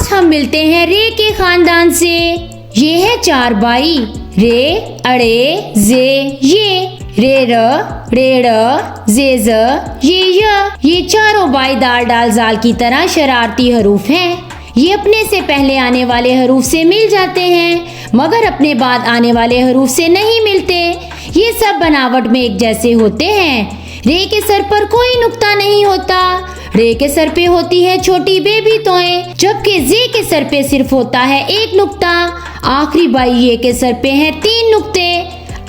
आज हम मिलते हैं रे के खानदान से। ये है 4 भाई, रे, अड़े, जे, ये। रे र, रे ड़, जे ज, ये य। ये चारों भाई दाल डाल जाल की तरह शरारती हरूफ हैं। ये अपने से पहले आने वाले हरूफ से मिल जाते हैं मगर अपने बाद आने वाले हरूफ से नहीं मिलते। ये सब बनावट में एक जैसे होते हैं। रे के सर पर कोई नुक्ता नहीं होता। रे के सर पे होती है छोटी बेबी तोएं, जबकि जे के सर पे सिर्फ होता है एक नुक्ता। आखिरी भाई ये के सर पे है 3 नुक्ते।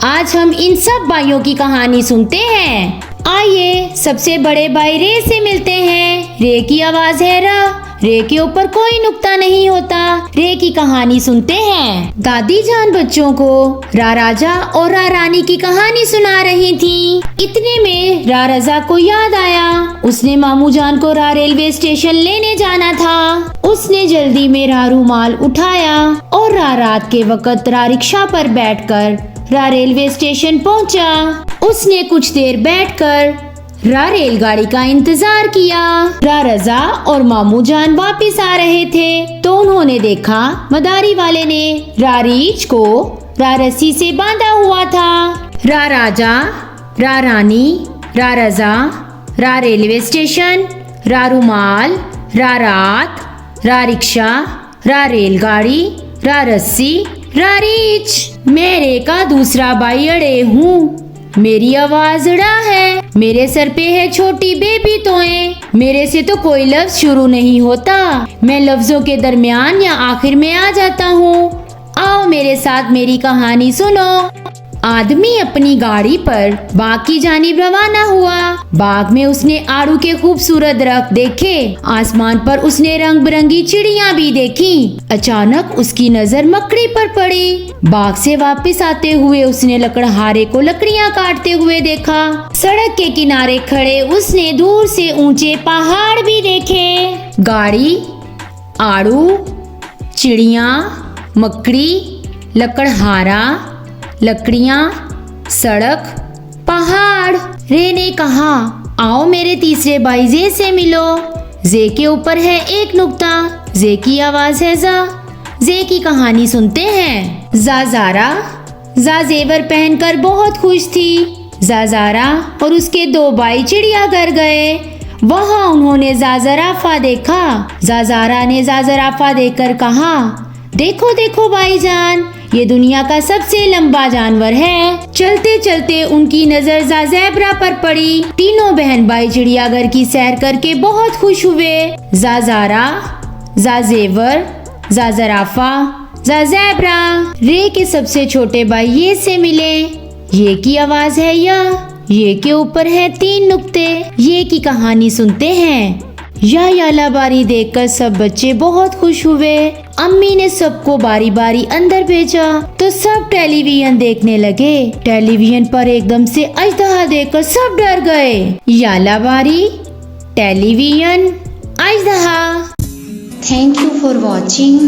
आज हम इन सब भाइयों की कहानी सुनते हैं। आइए सबसे बड़े भाई रे से मिलते हैं। रे की आवाज है र। रे के ऊपर कोई नुक्ता नहीं होता। रे की कहानी सुनते हैं। दादी जान बच्चों को रा राजा और रा रानी की कहानी सुना रही थी। इतने में रा रजा को याद आया। उसने मामू जान को रा रेलवे स्टेशन लेने जाना था। उसने जल्दी में रा रुमाल उठाया और रा रात के वक्त रा रिक्शा पर बैठकर रा रेलवे स्टेशन पहुंचा। उसने कुछ देर बैठकर रा रेलगाड़ी का इंतजार किया। रा रजा और मामू जान वापस आ रहे थे तो उन्होंने देखा मदारी वाले ने रा रीछ को रा रस्सी से बांधा हुआ था। रा राजा, रा रानी, रा रजा, रा रेलवे स्टेशन, रा रुमाल, रा रात, रा रिक्शा, रा रेलगाड़ी, रा रस्सी, रा रीछ। मैं रे का दूसरा भाई अड़े हूँ। मेरी आवाज ड़ा है। मेरे सर पे है छोटी बेबी तोएं। मेरे से तो कोई लफ्ज शुरू नहीं होता। मैं लफ्जों के दरमियान या आखिर में आ जाता हूँ। आओ मेरे साथ मेरी कहानी सुनो। आदमी अपनी गाड़ी पर बाग की जानिब रवाना हुआ। बाग में उसने आड़ू के खूबसूरत दरख्त देखे। आसमान पर उसने रंग बिरंगी चिड़िया भी देखी। अचानक उसकी नजर मकड़ी पर पड़ी। बाग से वापस आते हुए उसने लकड़हारे को लकड़ियाँ काटते हुए देखा। सड़क के किनारे खड़े उसने दूर से ऊंचे पहाड़ भी देखे। गाड़ी, आड़ू, चिड़िया, मकड़ी, लकड़हारा, लकड़ियाँ, सड़क, पहाड़। रे ने कहा, आओ मेरे तीसरे भाई जे से मिलो। जे के ऊपर है एक नुक्ता। जे की आवाज है जा। जे की कहानी सुनते हैं। जाजारा जा जेवर पहनकर बहुत खुश थी। जाजारा और उसके 2 भाई चिड़ियाघर गए। वहाँ उन्होंने जाजराफा देखा। जाजारा ने जाजराफा देखकर कहा, देखो देखो भाईजान, ये दुनिया का सबसे लंबा जानवर है। चलते चलते उनकी नजर ज़ेबरा पर पड़ी। तीनों बहन भाई चिड़ियाघर की सैर करके बहुत खुश हुए। जाजारा, जाजेवर, जाजराफा, ज़ेबरा। रे के सबसे छोटे भाई ये से मिले। ये की आवाज है ये के ऊपर है 3 नुक्ते। ये की कहानी सुनते हैं। याला बारी देखकर सब बच्चे बहुत खुश हुए। अम्मी ने सबको बारी बारी अंदर भेजा तो सब टेलीविजन देखने लगे। टेलीविजन पर एकदम से अजदहा देखकर सब डर गए। याला बारी, television, अजदहा। Thank you for watching.